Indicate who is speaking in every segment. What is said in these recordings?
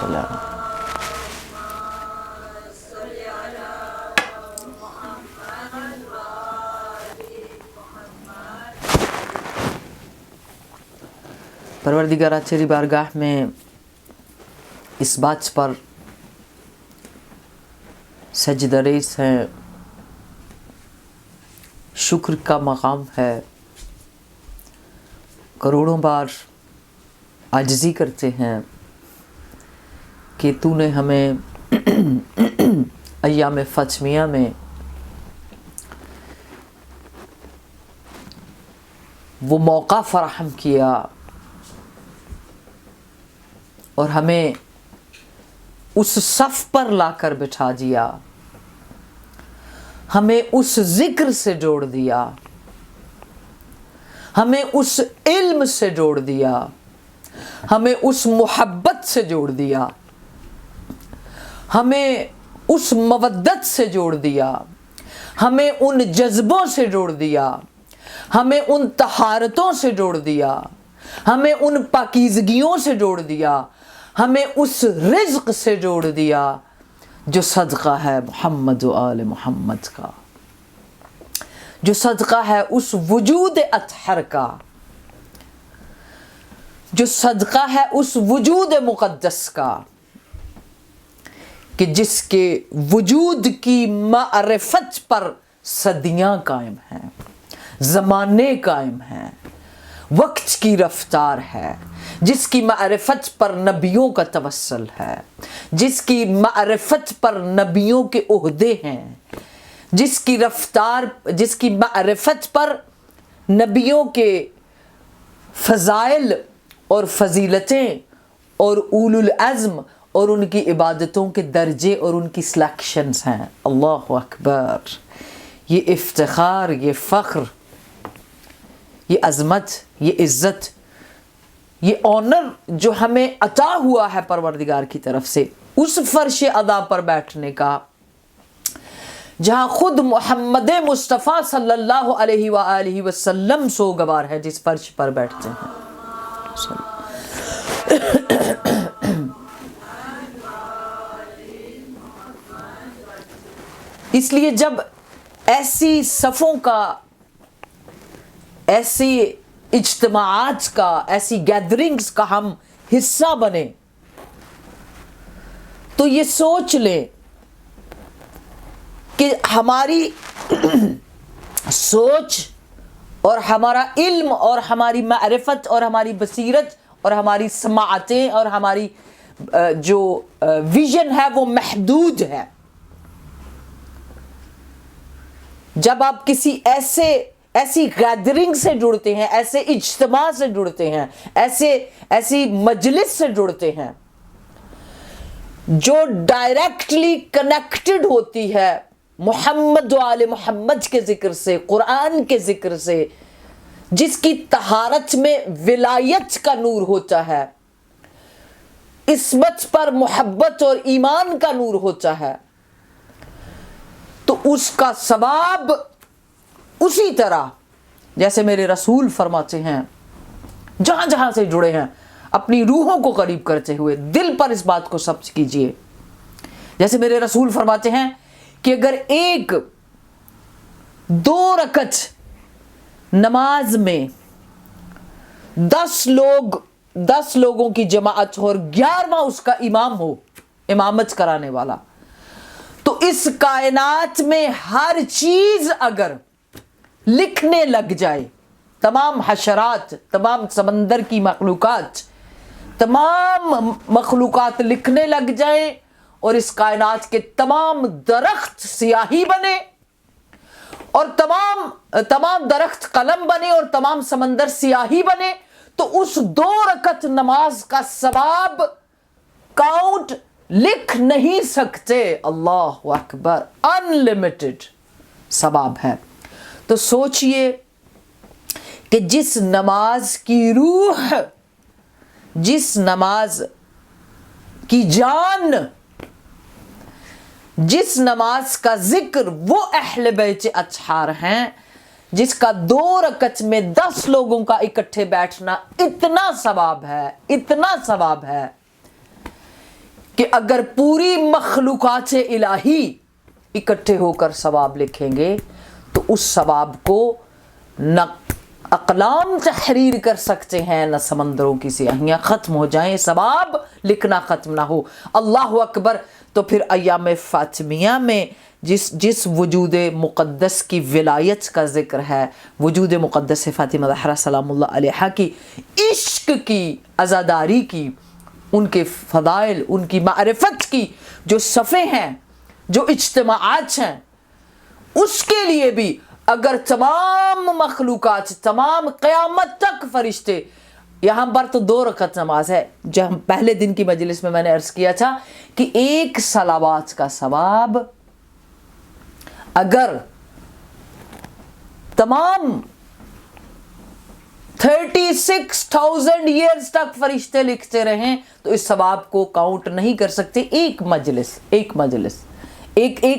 Speaker 1: صلی اللہ علیہ پروردگارہ تیری بارگاہ میں اس بات پر سجدہ ریز ہیں، شکر کا مقام ہے، کروڑوں بار عاجزی کرتے ہیں کہ تو نے ہمیں ایام فاطمیہ میں وہ موقع فراہم کیا اور ہمیں اس صف پر لا کر بٹھا دیا، ہمیں اس ذکر سے جوڑ دیا، ہمیں اس علم سے جوڑ دیا، ہمیں اس محبت سے جوڑ دیا، ہمیں اس مودت سے جوڑ دیا، ہمیں ان جذبوں سے جوڑ دیا، ہمیں ان طہارتوں سے جوڑ دیا، ہمیں ان پاکیزگیوں سے جوڑ دیا، ہمیں اس رزق سے جوڑ دیا جو صدقہ ہے محمد و آل محمد کا، جو صدقہ ہے اس وجود اطہر کا، جو صدقہ ہے اس وجود مقدس کا کہ جس کے وجود کی معرفت پر صدیاں قائم ہیں، زمانے قائم ہیں، وقت کی رفتار ہے، جس کی معرفت پر نبیوں کا توسل ہے، جس کی معرفت پر نبیوں کے عہدے ہیں، جس کی رفتار، جس کی معرفت پر نبیوں کے فضائل اور فضیلتیں اور اولو العزم اور ان کی عبادتوں کے درجے اور ان کی سلیکشنز ہیں۔ اللہ اکبر! یہ افتخار، یہ فخر، یہ عظمت، یہ عزت، یہ آنر جو ہمیں عطا ہوا ہے پروردگار کی طرف سے، اس فرش ادا پر بیٹھنے کا جہاں خود محمد مصطفیٰ صلی اللہ علیہ وآلہ وسلم سوگوار ہے جس فرش پر بیٹھتے ہیں۔ اس لیے جب ایسی صفوں کا، ایسی اجتماعات کا، ایسی گیدرنگز کا ہم حصہ بنے تو یہ سوچ لیں کہ ہماری سوچ اور ہمارا علم اور ہماری معرفت اور ہماری بصیرت اور ہماری سماعتیں اور ہماری جو ویژن ہے وہ محدود ہے۔ جب آپ کسی ایسی گیدرنگ سے جڑتے ہیں، ایسے اجتماع سے جڑتے ہیں، ایسی مجلس سے جڑتے ہیں جو ڈائریکٹلی کنیکٹڈ ہوتی ہے محمد و آل محمد کے ذکر سے، قرآن کے ذکر سے، جس کی طہارت میں ولایت کا نور ہوتا ہے، عصمت پر محبت اور ایمان کا نور ہوتا ہے، تو اس کا ثواب اسی طرح جیسے میرے رسول فرماتے ہیں، جہاں جہاں سے جڑے ہیں اپنی روحوں کو قریب کرتے ہوئے دل پر اس بات کو ثبت کیجئے، جیسے میرے رسول فرماتے ہیں کہ اگر ایک 2 رکعت نماز میں 10 لوگوں کی جماعت ہو اور 11واں اس کا امام ہو، امامت کرانے والا، تو اس کائنات میں ہر چیز اگر لکھنے لگ جائے، تمام حشرات، تمام سمندر کی مخلوقات، تمام مخلوقات لکھنے لگ جائیں اور اس کائنات کے تمام درخت سیاہی بنے اور تمام درخت قلم بنے اور تمام سمندر سیاہی بنے، تو اس 2 رکعت نماز کا ثواب کاؤنٹ لکھ نہیں سکتے۔ اللہ اکبر! انلمیٹڈ ثواب ہے۔ تو سوچئے کہ جس نماز کی روح، جس نماز کی جان، جس نماز کا ذکر وہ اہل بیت اطہار ہیں، جس کا 2 رکعت میں 10 لوگوں کا اکٹھے بیٹھنا اتنا ثواب ہے، اتنا ثواب ہے کہ اگر پوری مخلوقات الہی اکٹھے ہو کر ثواب لکھیں گے تو اس ثواب کو نہ اقلام تحریر کر سکتے ہیں، نہ سمندروں کی سیاہیاں ختم ہو جائیں، ثواب لکھنا ختم نہ ہو۔ اللہ اکبر۔ تو پھر ایام فاطمیہ میں جس وجود مقدس کی ولایت کا ذکر ہے، وجود مقدس فاطمہ زہرا سلام اللہ علیہا کی عشق کی، عزاداری کی، ان کے فضائل، ان کی معرفت کی جو صفحے ہیں، جو اجتماعات ہیں، اس کے لیے بھی اگر تمام مخلوقات، تمام قیامت تک فرشتے، یہاں پر تو 2 رکعت نماز ہے، جو ہم پہلے دن کی مجلس میں میں نے عرض کیا تھا کہ ایک صلوات کا ثواب اگر تمام 36,000 ایئرز تک فرشتے لکھتے رہیں تو اس ثواب کو کاؤنٹ نہیں کر سکتے۔ ایک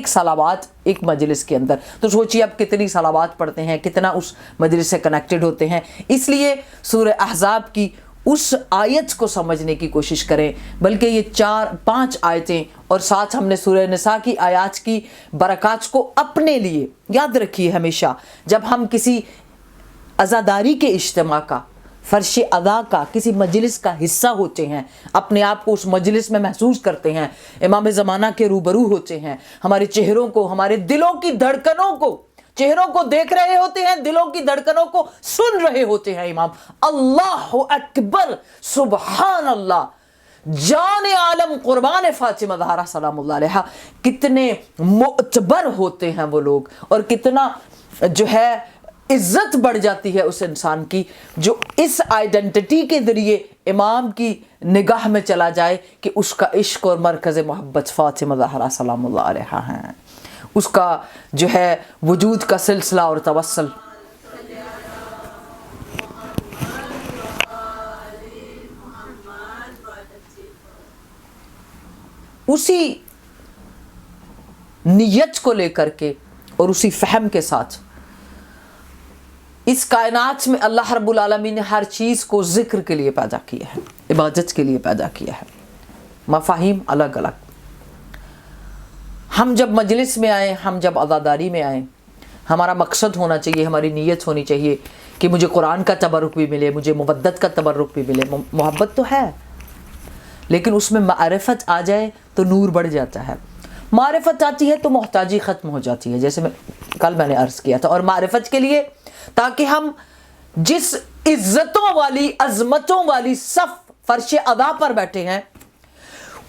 Speaker 1: صلوات ایک مجلس کے اندر، تو سوچیے آپ کتنی صلوات پڑھتے ہیں، کتنا اس مجلس سے کنیکٹڈ ہوتے ہیں۔ اس لیے سورہ احزاب کی اس آیت کو سمجھنے کی کوشش کریں، بلکہ یہ 4-5 آیتیں اور ساتھ ہم نے سورہ نساء کی آیات کی برکات کو اپنے لیے یاد رکھیے۔ ہمیشہ جب ہم کسی عزاداری کے اجتماع کا، فرش ادا کا، کسی مجلس کا حصہ ہوتے ہیں، اپنے آپ کو اس مجلس میں محسوس کرتے ہیں، امام زمانہ کے روبرو ہوتے ہیں، ہمارے چہروں کو، ہمارے دلوں کی دھڑکنوں کو، چہروں کو دیکھ رہے ہوتے ہیں، دلوں کی دھڑکنوں کو سن رہے ہوتے ہیں۔ امام اللہ اکبر، سبحان اللہ، جان عالم قربان فاطمہ زہرا سلام اللہ علیہا، کتنے معتبر ہوتے ہیں وہ لوگ، اور کتنا جو ہے عزت بڑھ جاتی ہے اس انسان کی جو اس آئیڈینٹی کے ذریعے امام کی نگاہ میں چلا جائے کہ اس کا عشق اور مرکز محبت فاطمہ زہرا سلام اللہ علیہا ہیں، اس کا جو ہے وجود کا سلسلہ اور توسل۔ اسی نیت کو لے کر کے اور اسی فہم کے ساتھ اس کائنات میں اللہ رب العالمین نے ہر چیز کو ذکر کے لیے پیدا کیا ہے، عبادت کے لیے پیدا کیا ہے، مفاہیم الگ الگ۔ ہم جب مجلس میں آئیں، ہم جب عزاداری میں آئیں، ہمارا مقصد ہونا چاہیے، ہماری نیت ہونی چاہیے کہ مجھے قرآن کا تبرک بھی ملے، مجھے مودت کا تبرک بھی ملے۔ محبت تو ہے لیکن اس میں معرفت آ جائے تو نور بڑھ جاتا ہے، معرفت آتی ہے تو محتاجی ختم ہو جاتی ہے، جیسے کل میں نے عرض کیا تھا۔ اور معرفت کے لیے تاکہ ہم جس عزتوں والی، عظمتوں والی صف فرش ادا پر بیٹھے ہیں،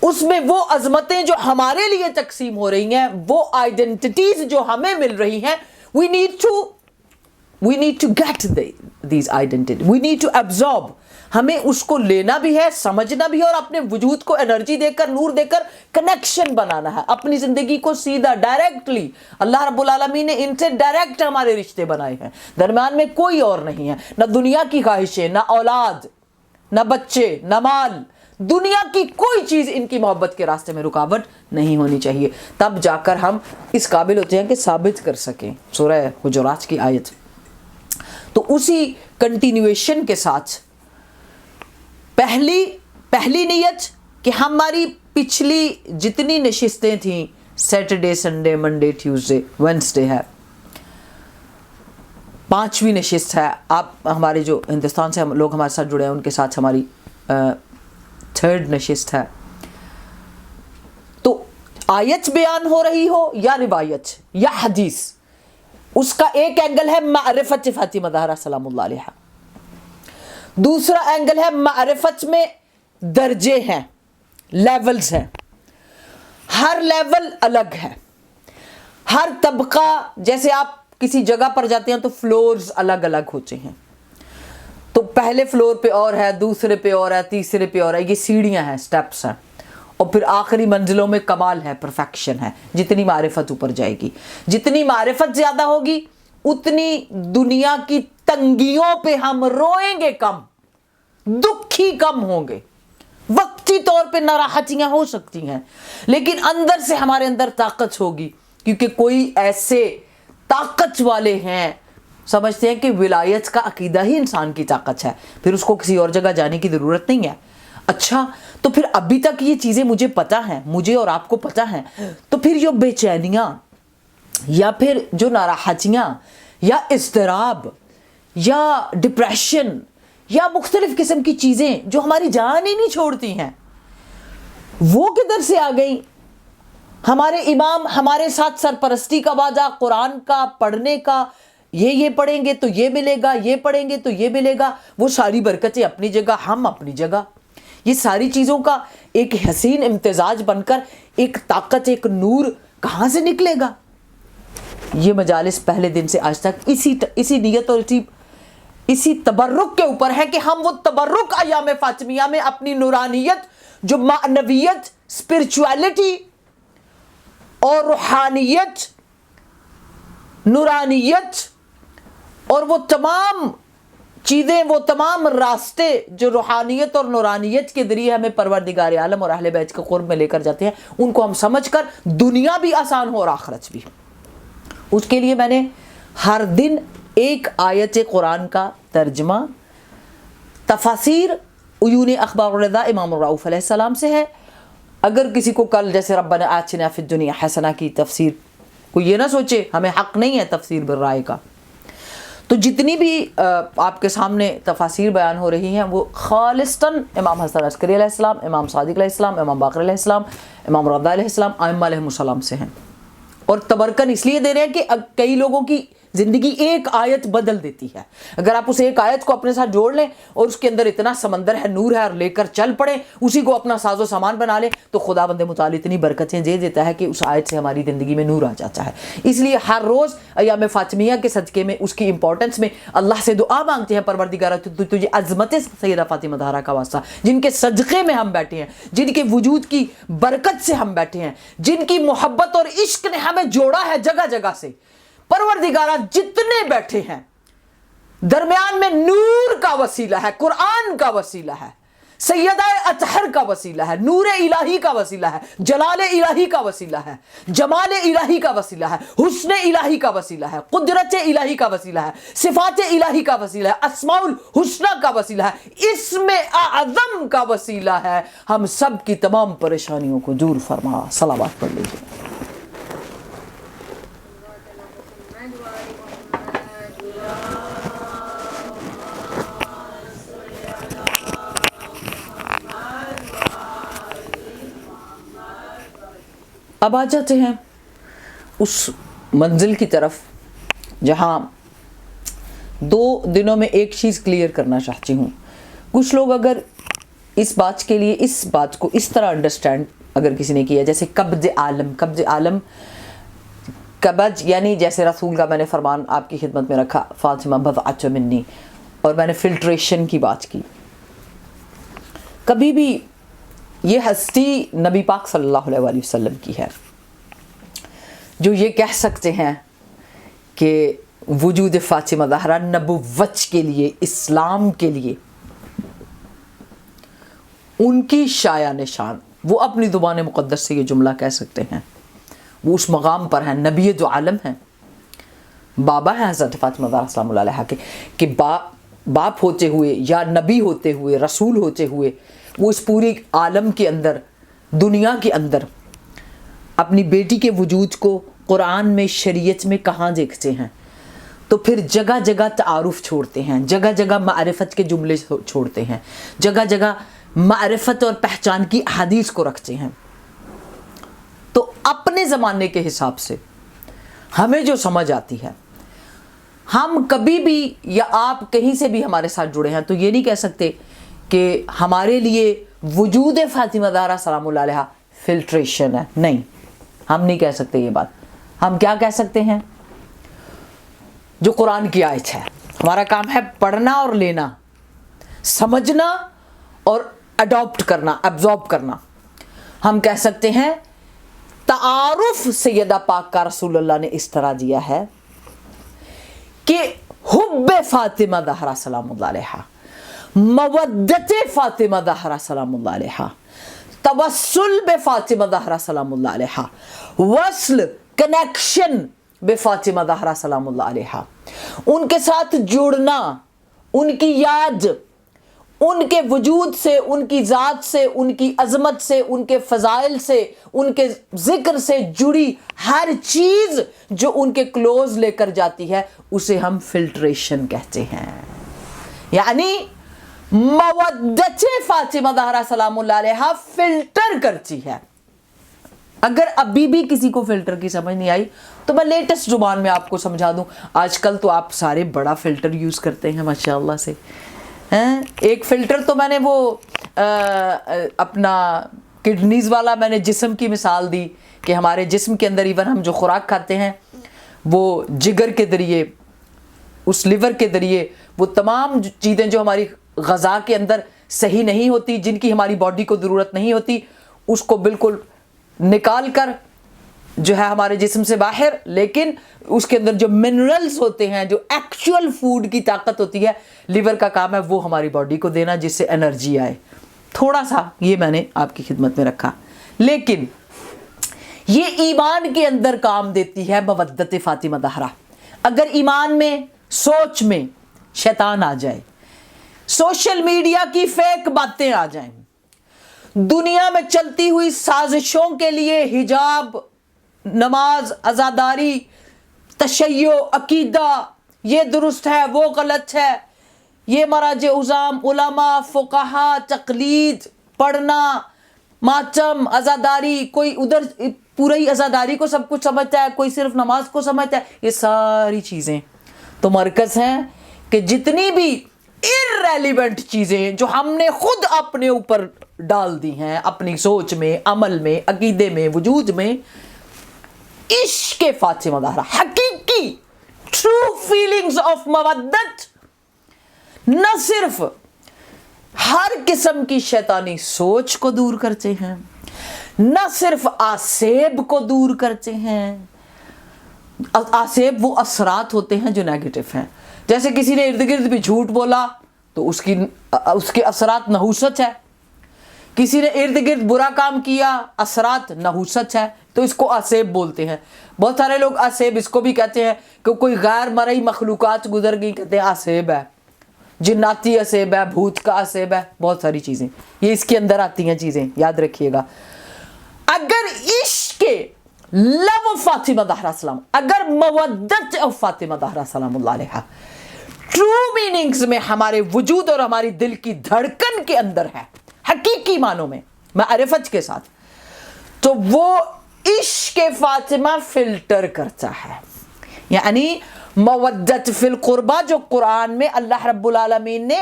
Speaker 1: اس میں وہ عظمتیں جو ہمارے لیے تقسیم ہو رہی ہیں، وہ آئیڈینٹیز جو ہمیں مل رہی ہیں، we need to get these identities, we need to absorb۔ ہمیں اس کو لینا بھی ہے، سمجھنا بھی ہے، اور اپنے وجود کو انرجی دے کر، نور دے کر کنیکشن بنانا ہے اپنی زندگی کو سیدھا، ڈائریکٹلی۔ اللہ رب العالمین نے ان سے ڈائریکٹ ہمارے رشتے بنائے ہیں، درمیان میں کوئی اور نہیں ہے، نہ دنیا کی خواہشیں، نہ اولاد، نہ بچے، نہ مال، دنیا کی کوئی چیز ان کی محبت کے راستے میں رکاوٹ نہیں ہونی چاہیے۔ تب جا کر ہم اس قابل ہوتے ہیں کہ ثابت کر سکیں۔ سورہ حجرات کی آیت۔ تو اسی کنٹینیویشن کے ساتھ پہلی نیت کہ ہماری پچھلی جتنی نشستیں تھیں، Saturday, Sunday, Monday, Tuesday, Wednesday ہے، 5ویں نشست ہے۔ آپ ہمارے جو ہندوستان سے لوگ ہمارے ساتھ جڑے ہیں ان کے ساتھ ہماری 3rd نشست ہے۔ تو آیت بیان ہو رہی ہو یا روایت یا حدیث، اس کا ایک اینگل ہے معرفت فاطمہ زہرا سلام اللہ علیہا، دوسرا اینگل ہے معرفت میں درجے ہیں، لیولز ہیں، ہر لیول الگ ہے، ہر طبقہ، جیسے آپ کسی جگہ پر جاتے ہیں تو فلورز الگ الگ ہوتے ہیں، تو پہلے فلور پہ اور ہے، دوسرے پہ اور ہے، تیسرے پہ اور ہے، یہ سیڑھیاں ہیں، سٹیپس ہیں، اور پھر آخری منزلوں میں کمال ہے، پرفیکشن ہے۔ جتنی معرفت اوپر جائے گی، جتنی معرفت زیادہ ہوگی، اتنی دنیا کی تنگیوں پہ ہم روئیں گے کم، دکھی کم ہوں گے، وقتی طور پہ ناراحتیاں ہو سکتی ہیں، لیکن اندر سے ہمارے اندر طاقت ہوگی، کیونکہ کوئی ایسے طاقت والے ہیں، سمجھتے ہیں کہ ولایت کا عقیدہ ہی انسان کی طاقت ہے، پھر اس کو کسی اور جگہ جانے کی ضرورت نہیں ہے۔ اچھا تو پھر ابھی تک یہ چیزیں مجھے پتہ ہیں، مجھے اور آپ کو پتہ ہیں، تو پھر یہ بے چینیاں یا پھر جو ناراحتیاں یا اضطراب یا ڈپریشن یا مختلف قسم کی چیزیں جو ہماری جان ہی نہیں چھوڑتی ہیں، وہ کدھر سے آ گئی؟ ہمارے امام ہمارے ساتھ سرپرستی کا وعدہ، قرآن کا پڑھنے کا، یہ پڑھیں گے تو یہ ملے گا، یہ پڑھیں گے تو یہ ملے گا، وہ ساری برکتیں اپنی جگہ، ہم اپنی جگہ، یہ ساری چیزوں کا ایک حسین امتزاج بن کر ایک طاقت، ایک نور کہاں سے نکلے گا؟ یہ مجالس پہلے دن سے آج تک اسی نیت اور اسی تبرک کے اوپر ہے کہ ہم وہ تبرک ایام فاطمیہ میں اپنی نورانیت، جو معنویت، اسپرچویلٹی اور روحانیت، نورانیت اور وہ تمام چیزیں، وہ تمام راستے جو روحانیت اور نورانیت کے ذریعے ہمیں پروردگار عالم اور اہل بیت کے قرب میں لے کر جاتے ہیں، ان کو ہم سمجھ کر دنیا بھی آسان ہو اور آخرت بھی۔ اس کے لیے میں نے ہر دن ایک آیت قرآن کا ترجمہ، تفاسیر عیون اخبار الرضا امام الرؤوف علیہ السلام سے ہے۔ اگر کسی کو کل جیسے ربنا آتنا فی الدنیا حسنہ کی تفسیر، کوئی یہ نہ سوچے ہمیں حق نہیں ہے تفسیر بالرائے کا، تو جتنی بھی آپ کے سامنے تفاسیر بیان ہو رہی ہیں وہ خالصتاً امام حسن عسکری علیہ السلام، امام صادق علیہ السلام، امام باقر علیہ السلام، امام رضا علیہ السلام، ائمہ علیہم السلام سے ہیں، اور تبرکن اس لیے دے رہے ہیں کہ کئی لوگوں کی زندگی ایک آیت بدل دیتی ہے۔ اگر آپ اس ایک آیت کو اپنے ساتھ جوڑ لیں اور اس کے اندر اتنا سمندر ہے، نور ہے، اور لے کر چل پڑیں، اسی کو اپنا ساز و سامان بنا لیں، تو خدا بند متعال اتنی برکتیں دے دیتا ہے کہ اس آیت سے ہماری زندگی میں نور آ جاتا ہے۔ اس لیے ہر روز ایام فاطمیہ کے صدقے میں، اس کی امپورٹنس میں اللہ سے دعا مانگتے ہیں، پروردگارہ تجھے عظمت سیدہ فاطمہ زہرا کا واسطہ، جن کے صدقے میں ہم بیٹھے ہیں، جن کے وجود کی برکت سے ہم بیٹھے ہیں، جن کی محبت اور عشق نے ہمیں جوڑا ہے جگہ جگہ سے، پروردگارہ جتنے بیٹھے ہیں درمیان میں نور کا وسیلہ ہے، قرآن کا وسیلہ ہے، سیدہ اطہر کا وسیلہ ہے، نور الہی کا وسیلہ ہے، جلال الہی کا وسیلہ ہے، جمال الہی کا وسیلہ ہے، حسن الہی کا وسیلہ ہے، قدرت الہی کا وسیلہ ہے، صفات الہی کا وسیلہ ہے، اسماء الحسنہ کا وسیلہ ہے، اسم اعظم کا وسیلہ ہے۔ ہم سب کی تمام پریشانیوں کو دور فرما۔ صلوات پڑھ لیجیے۔ اب آ جاتے ہیں اس منزل کی طرف جہاں 2 دنوں میں ایک چیز کلیئر کرنا چاہتی ہوں۔ کچھ لوگ اگر اس بات کو اس طرح انڈرسٹینڈ اگر کسی نے کیا، جیسے قبض عالم قبض یعنی جیسے رسول کا میں نے فرمان آپ کی خدمت میں رکھا، فاطمہ بضعۃ منی، اور میں نے فلٹریشن کی بات کی۔ کبھی بھی یہ ہستی نبی پاک صلی اللہ علیہ وآلہ وسلم کی ہے جو یہ کہہ سکتے ہیں کہ وجود فاطمہ زہرا نبوت کے لیے، اسلام کے لیے ان کی شایع نشان، وہ اپنی زبان مقدس سے یہ جملہ کہہ سکتے ہیں، وہ اس مقام پر ہیں، نبی دو عالم ہیں، بابا ہیں حضرت فاطمہ زہرا سلام اللہ علیہا کے، کہ باپ ہوتے ہوئے یا نبی ہوتے ہوئے، رسول ہوتے ہوئے، وہ اس پوری عالم کے اندر، دنیا کے اندر اپنی بیٹی کے وجود کو قرآن میں، شریعت میں کہاں دیکھتے ہیں؟ تو پھر جگہ جگہ تعارف چھوڑتے ہیں، جگہ جگہ معرفت کے جملے چھوڑتے ہیں، جگہ جگہ معرفت اور پہچان کی حدیث کو رکھتے ہیں۔ تو اپنے زمانے کے حساب سے ہمیں جو سمجھ آتی ہے، ہم کبھی بھی یا آپ کہیں سے بھی ہمارے ساتھ جڑے ہیں تو یہ نہیں کہہ سکتے کہ ہمارے لیے وجود فاطمہ زہرا سلام اللہ علیہا فلٹریشن ہے، نہیں، ہم نہیں کہہ سکتے یہ بات۔ ہم کیا کہہ سکتے ہیں؟ جو قرآن کی آیت ہے، ہمارا کام ہے پڑھنا اور لینا، سمجھنا اور اڈاپٹ کرنا، ابزارب کرنا۔ ہم کہہ سکتے ہیں تعارف سیدہ پاک کا رسول اللہ نے اس طرح دیا ہے کہ حب فاطمہ زہرا سلام اللہ علیہا، مودت فاطمہ زہرا سلام اللہ علیہا، توسل بے فاطمہ زہرا سلام اللہ علیہا، وصل، کنیکشن بے فاطمہ زہرا سلام اللہ علیہا، ان کے ساتھ جڑنا، ان کی یاد، ان کے وجود سے، ان کی ذات سے، ان کی عظمت سے، ان کے فضائل سے، ان کے ذکر سے جڑی ہر چیز جو ان کے کلوز لے کر جاتی ہے اسے ہم فلٹریشن کہتے ہیں. یعنی مودت فاطمہ زہرا سلام اللہ علیہا فلٹر کرتی ہے. اگر ابھی بھی کسی کو فلٹر کی سمجھ نہیں آئی تو میں لیٹسٹ زبان میں آپ کو سمجھا دوں. آج کل تو آپ سارے بڑا فلٹر یوز کرتے ہیں ماشاءاللہ سے. ایک فلٹر تو میں نے وہ اپنا کڈنیز والا میں نے جسم کی مثال دی کہ ہمارے جسم کے اندر ایون ہم جو خوراک کھاتے ہیں وہ جگر کے ذریعے، اس لیور کے ذریعے وہ تمام چیزیں جو ہماری غذا کے اندر صحیح نہیں ہوتی، جن کی ہماری باڈی کو ضرورت نہیں ہوتی، اس کو بالکل نکال کر جو ہے ہمارے جسم سے باہر، لیکن اس کے اندر جو منرلز ہوتے ہیں، جو ایکچوئل فوڈ کی طاقت ہوتی ہے، لیور کا کام ہے وہ ہماری باڈی کو دینا جس سے انرجی آئے. تھوڑا سا یہ میں نے آپ کی خدمت میں رکھا. لیکن یہ ایمان کے اندر کام دیتی ہے مودت فاطمہ زہرا. اگر ایمان میں، سوچ میں شیطان آ جائے، سوشل میڈیا کی فیک باتیں آ جائیں، دنیا میں چلتی ہوئی سازشوں کے لیے حجاب، نماز، عزاداری، تشیع، عقیدہ، یہ درست ہے وہ غلط ہے، یہ مراجع عظام، علماء، فقہا، تقلید، پڑھنا، ماتم، عزاداری، کوئی ادھر پوری عزاداری کو سب کچھ سمجھتا ہے، کوئی صرف نماز کو سمجھتا ہے. یہ ساری چیزیں تو مرکز ہیں کہ جتنی بھی irrelevant چیزیں جو ہم نے خود اپنے اوپر ڈال دی ہیں، اپنی سوچ میں، عمل میں، عقیدے میں، وجود میں، عشق فاطمہ زہرا، حقیقی ٹرو فیلنگز آف مودت نہ صرف ہر قسم کی شیطانی سوچ کو دور کرتے ہیں، نہ صرف آسیب کو دور کرتے ہیں. آسیب وہ اثرات ہوتے ہیں جو نیگیٹو ہیں. جیسے کسی نے ارد گرد بھی جھوٹ بولا تو اس کے اثرات نحوست ہے. کسی نے ارد گرد برا کام کیا، اثرات نحوست ہے، تو اس کو آسیب بولتے ہیں. بہت سارے لوگ آسیب اس کو بھی کہتے ہیں کہ کوئی غیر مرئی مخلوقات گزر گئی، کہتے ہیں آسیب ہے، جناتی آسیب ہے، بھوت کا آسیب ہے، بہت ساری چیزیں یہ اس کے اندر آتی ہیں. چیزیں یاد رکھیے گا. اگر عشق لو فاطمہ زہرا سلام، اگر مودت فاطمہ زہرا سلام اللہ علیہا ٹرو میننگز میں ہمارے وجود اور ہماری دل کی دھڑکن کے اندر ہے، حقیقی معنوں میں معرفت کے ساتھ، تو وہ عشق فاطمہ فلٹر کرتا ہے. یعنی مودت فی القربہ جو قرآن میں اللہ رب العالمین نے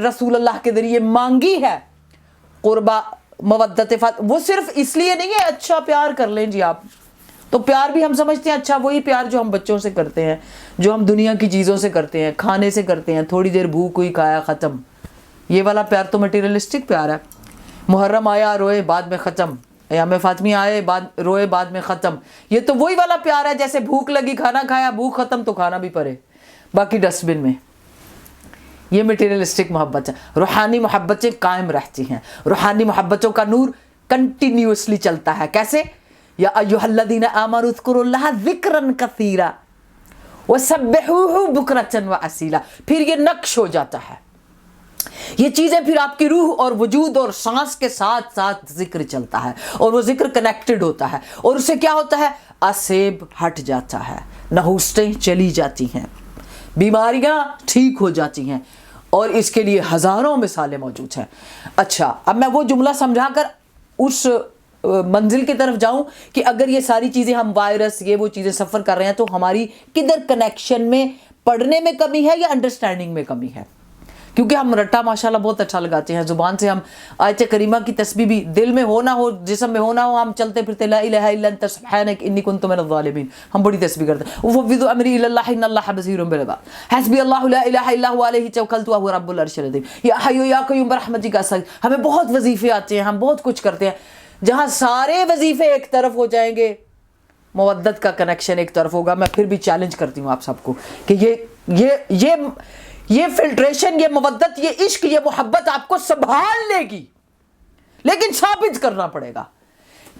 Speaker 1: رسول اللہ کے ذریعے مانگی ہے، قربہ مودت فاطمہ، وہ صرف اس لیے نہیں ہے اچھا پیار کر لیں جی آپ. تو پیار بھی ہم سمجھتے ہیں اچھا وہی پیار جو ہم بچوں سے کرتے ہیں، جو ہم دنیا کی چیزوں سے کرتے ہیں، کھانے سے کرتے ہیں، تھوڑی دیر بھوک ہوئی کھایا ختم. یہ والا پیار تو مٹیریلسٹک پیار ہے. محرم آیا روئے بعد میں ختم، ایام فاطمی آئے روئے بعد میں ختم. یہ تو وہی والا پیار ہے جیسے بھوک لگی کھانا کھایا، بھوک ختم تو کھانا بھی پڑے، باقی ڈسٹ بن میں. یہ مٹیریلسٹک محبت ہے. روحانی محبتیں قائم رہتی ہیں، روحانی محبتوں کا نور کنٹینیوسلی چلتا ہے. کیسے؟ یا ایھا الذین آمنوا اذکروا اللہ ذکرا کثیرا وسبحوہ بکرۃ واصیلا. پھر یہ نقش ہو جاتا ہے، یہ چیزیں پھر آپ کی روح اور وجود اور سانس کے ساتھ ساتھ ذکر چلتا ہے، اور وہ ذکر کنیکٹڈ ہوتا ہے، اور اس سے کیا ہوتا ہے؟ آسیب ہٹ جاتا ہے، نحوستیں چلی جاتی ہیں، بیماریاں ٹھیک ہو جاتی ہیں، اور اس کے لیے ہزاروں مثالیں موجود ہیں. اچھا، اب میں وہ جملہ سمجھا کر اس منزل کی طرف جاؤں کہ اگر یہ ساری چیزیں ہم وائرس یہ وہ چیزیں سفر کر رہے ہیں تو ہماری کدھر کنیکشن میں، پڑھنے میں کمی ہے یا انڈرسٹینڈنگ میں کمی ہے؟ کیونکہ ہم رٹا ماشاءاللہ بہت اچھا لگاتے ہیں، زبان سے ہم آیت کریمہ کی تسبیح بھی دل میں ہو نہ ہو، جسم میں ہو نہ ہو، ہم چلتے پھرتے لا الہ الا انت سبحانک انی کنت من الظالمین، ہم بڑی تسبیح کرتے ہیں. وفوض امری الی اللہ ان اللہ بصیر بالعباد، حسبی اللہ لا الہ الا هو علیہ توکلت وهو رب العرش العظیم، یا حی یا قیوم برحمتک استغیث. ہمیں بہت وظیفے آتے ہیں، ہم بہت کچھ کرتے ہیں. جہاں سارے وظیفے ایک طرف ہو جائیں گے، مودت کا کنیکشن ایک طرف ہوگا. میں پھر بھی چیلنج کرتی ہوں آپ سب کو کہ یہ فلٹریشن، یہ مودت، یہ عشق، یہ محبت آپ کو سنبھال لے گی، لیکن ثابت کرنا پڑے گا.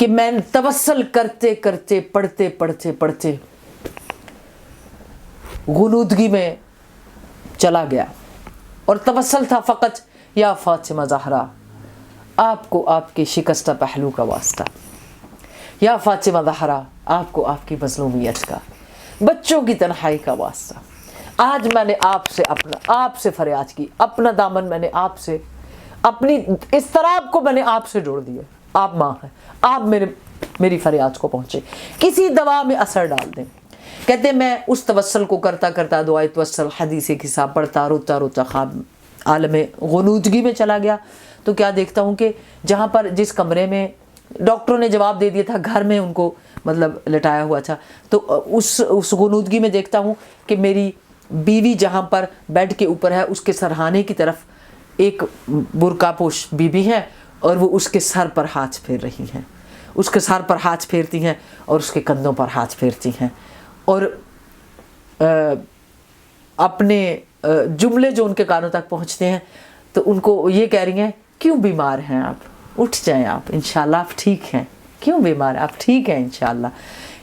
Speaker 1: کہ میں توسل کرتے کرتے پڑھتے پڑھتے پڑھتے غنودگی میں چلا گیا، اور توسل تھا فقط یا فاطمہ زہرا آپ کو آپ کے شکستہ پہلو کا واسطہ، یا فاطمہ زہرا آپ کو آپ کی مظلومیت کا، بچوں کی تنہائی کا واسطہ۔ آج میں نے آپ سے فریاد کی، اپنا دامن میں نے آپ سے، اپنی اضطراب کو میں نے آپ سے جوڑ دیا۔ آپ ماں ہیں، آپ میری فریاد کو پہنچے، کسی دوا میں اثر ڈال دیں۔ کہتے ہیں میں اس توسل کو کرتا کرتا دعائے توسل حدیث قصہ پڑھتا روتا روتا خواب عالم غنودگی میں چلا گیا، تو کیا دیکھتا ہوں کہ جہاں پر جس کمرے میں ڈاکٹروں نے جواب دے دیا تھا، گھر میں ان کو مطلب لٹایا ہوا تھا، تو اس غنودگی میں دیکھتا ہوں کہ میری بیوی جہاں پر بیڈ کے اوپر ہے، اس کے سرہانے کی طرف ایک برقع پوش بیوی ہے، اور وہ اس کے سر پر ہاتھ پھیر رہی ہیں، اس کے سر پر ہاتھ پھیرتی ہیں اور اس کے کندھوں پر ہاتھ پھیرتی ہیں، اور اپنے جملے جو ان کے کانوں تک پہنچتے ہیں تو ان کو یہ کہہ رہی ہیں کیوں بیمار ہیں آپ، اٹھ جائیں آپ، انشاءاللہ آپ ٹھیک ہیں، کیوں بیمار ہیں آپ، ٹھیک ہیں انشاءاللہ۔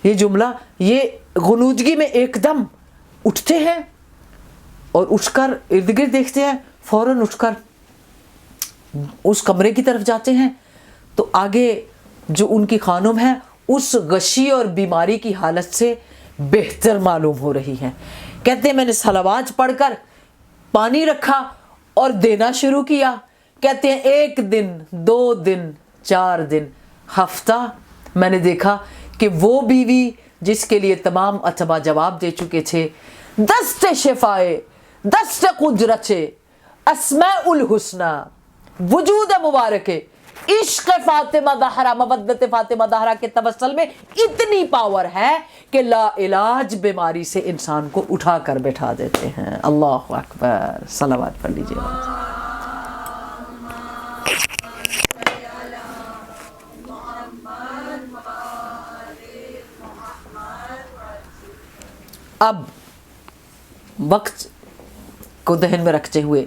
Speaker 1: یہ جملہ، یہ غنودگی میں ایک دم اٹھتے ہیں اور اٹھ کر ارد گرد دیکھتے ہیں، فوراً اٹھ کر اس کمرے کی طرف جاتے ہیں، تو آگے جو ان کی خانم ہے اس غشی اور بیماری کی حالت سے بہتر معلوم ہو رہی ہیں۔ کہتے ہیں میں نے صلوات پڑھ کر پانی رکھا اور دینا شروع کیا۔ کہتے ہیں 1 دن 2 دن 4 دن ہفتہ میں نے دیکھا کہ وہ بیوی جس کے لیے تمام اتباع جواب دے چکے تھے، دست شفائے، دست قدرت، اسماء الحسنى، وجود مبارک، عشق فاطمہ زہرا، مودت فاطمہ زہرا کے توسل میں اتنی پاور ہے کہ لا علاج بیماری سے انسان کو اٹھا کر بٹھا دیتے ہیں۔ اللہ اکبر، صلوات پڑھ لیجیے۔ اب وقت کو ذہن میں رکھتے ہوئے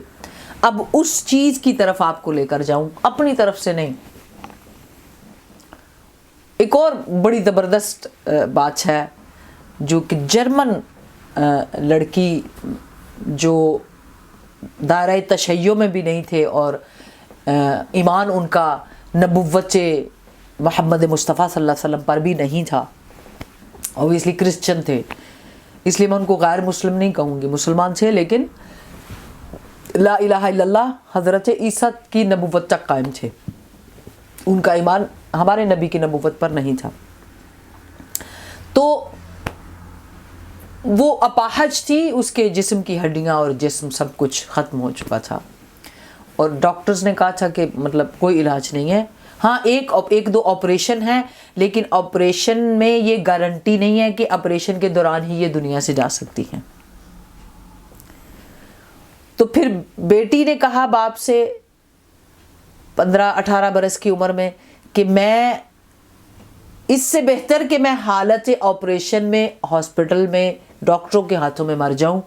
Speaker 1: اب اس چیز کی طرف آپ کو لے کر جاؤں، اپنی طرف سے نہیں۔ ایک اور بڑی زبردست بات ہے جو کہ جرمن لڑکی جو دائرہ تشیع میں بھی نہیں تھے اور ایمان ان کا نبوت محمد مصطفیٰ صلی اللہ علیہ وسلم پر بھی نہیں تھا، اوبویسلی کرسچن تھے، اس لیے میں ان کو غیر مسلم نہیں کہوں گی، مسلمان تھے لیکن لا الہ الا اللہ حضرت عیسیٰ کی نبوت تک قائم تھے، ان کا ایمان ہمارے نبی کی نبوت پر نہیں تھا۔ تو وہ اپاہج تھی، اس کے جسم کی ہڈیاں اور جسم سب کچھ ختم ہو چکا تھا، اور ڈاکٹرز نے کہا تھا کہ مطلب کوئی علاج نہیں ہے، ہاں ایک دو آپریشن ہیں، لیکن آپریشن میں یہ گارنٹی نہیں ہے کہ آپریشن کے دوران ہی یہ دنیا سے جا سکتی ہیں۔ تو پھر بیٹی نے کہا باپ سے 15-18 برس کی عمر میں کہ میں اس سے بہتر کہ میں حالت آپریشن میں ہاسپٹل میں ڈاکٹروں کے ہاتھوں میں مر جاؤں،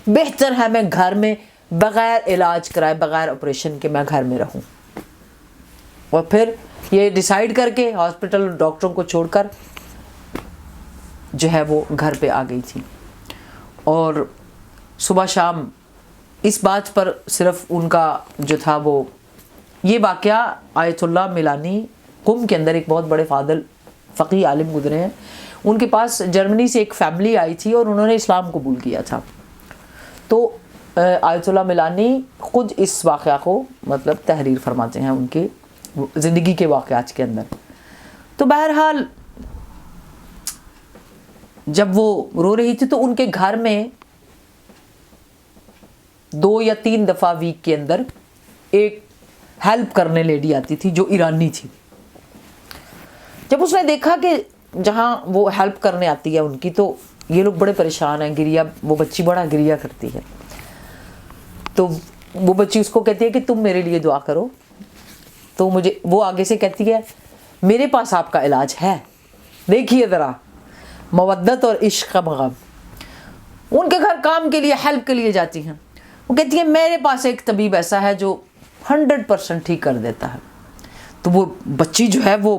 Speaker 1: بہتر ہے میں گھر میں بغیر علاج کرائے، بغیر آپریشن کے میں گھر میں رہوں۔ اور پھر یہ ڈیسائیڈ کر کے ہاسپٹل ڈاکٹروں کو چھوڑ کر جو ہے وہ گھر پہ آ گئی تھی، اور صبح شام اس بات پر صرف ان کا جو تھا وہ یہ واقعہ آیت اللہ ملانی قم کے اندر ایک بہت بڑے فاضل فقیہ عالم گزرے ہیں، ان کے پاس جرمنی سے ایک فیملی آئی تھی اور انہوں نے اسلام قبول کیا تھا، تو آیت اللہ ملانی خود اس واقعہ کو مطلب تحریر فرماتے ہیں ان کے زندگی کے واقعات کے اندر۔ تو بہرحال جب وہ رو رہی تھی تو ان کے گھر میں 2 یا 3 دفعہ ویک کے اندر ایک ہیلپ کرنے لیڈی آتی تھی جو ایرانی تھی۔ جب اس نے دیکھا کہ جہاں وہ ہیلپ کرنے آتی ہے ان کی، تو یہ لوگ بڑے پریشان ہیں، وہ بچی بڑا گریا کرتی ہے، تو وہ بچی اس کو کہتی ہے کہ تم میرے لیے دعا کرو، تو وہ آگے سے کہتی ہے میرے پاس آپ کا علاج ہے، دیکھیے ذرا مودت اور عشق کا مغام۔ ان کے گھر کام کے لیے ہیلپ کے لیے جاتی ہیں، وہ کہتی ہے میرے پاس ایک طبیب ایسا ہے جو 100% ٹھیک کر دیتا ہے۔ تو وہ بچی جو ہے وہ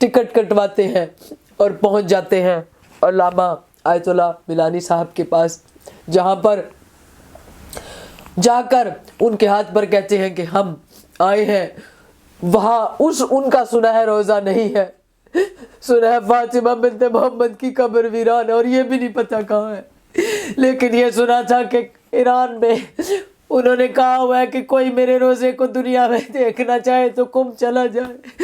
Speaker 1: ٹکٹ کٹواتے ہیں اور پہنچ جاتے ہیں علامہ آیت اللہ ملانی صاحب کے پاس، جہاں پر جا کر ان کے ہاتھ پر کہتے ہیں کہ ہم آئے ہیں. وہاں ان کا سنا ہے روزہ نہیں ہے، سنا ہے فاطمہ بنت محمد کی قبر ویران ہے اور یہ بھی نہیں پتا کہاں ہے. لیکن یہ سنا تھا کہ ایران میں انہوں نے کہا ہوا ہے کہ کوئی میرے روزے کو دنیا میں دیکھنا چاہے تو قم چلا جائے،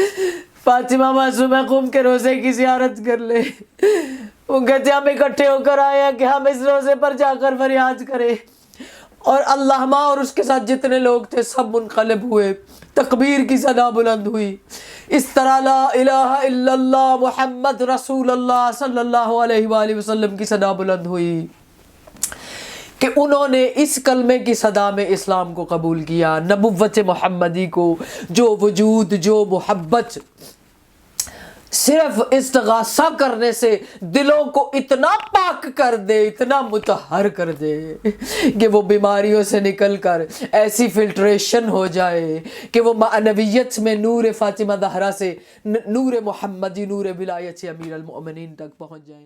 Speaker 1: فاطمہ معصومہ قم کے روزے کی زیارت کر لے. وہ کہتے ہم اکٹھے ہو کر آئے ہیں کہ ہم اس روزے پر جا کر فریاد کریں. اور علامہ اور اس کے ساتھ جتنے لوگ تھے سب منقلب ہوئے، تکبیر کی صدا بلند ہوئی. اس طرح لا الہ الا اللہ محمد رسول اللہ صلی اللہ علیہ وآلہ وسلم کی صدا بلند ہوئی کہ انہوں نے اس کلمے کی صدا میں اسلام کو قبول کیا، نبوت محمدی کو، جو وجود، جو محبت صرف استغاثہ کرنے سے دلوں کو اتنا پاک کر دے، اتنا مطہر کر دے کہ وہ بیماریوں سے نکل کر ایسی فلٹریشن ہو جائے کہ وہ معنویت میں نور فاطمہ زہرا سے نور محمدی، نور ولایت امیر المؤمنین تک پہنچ جائیں.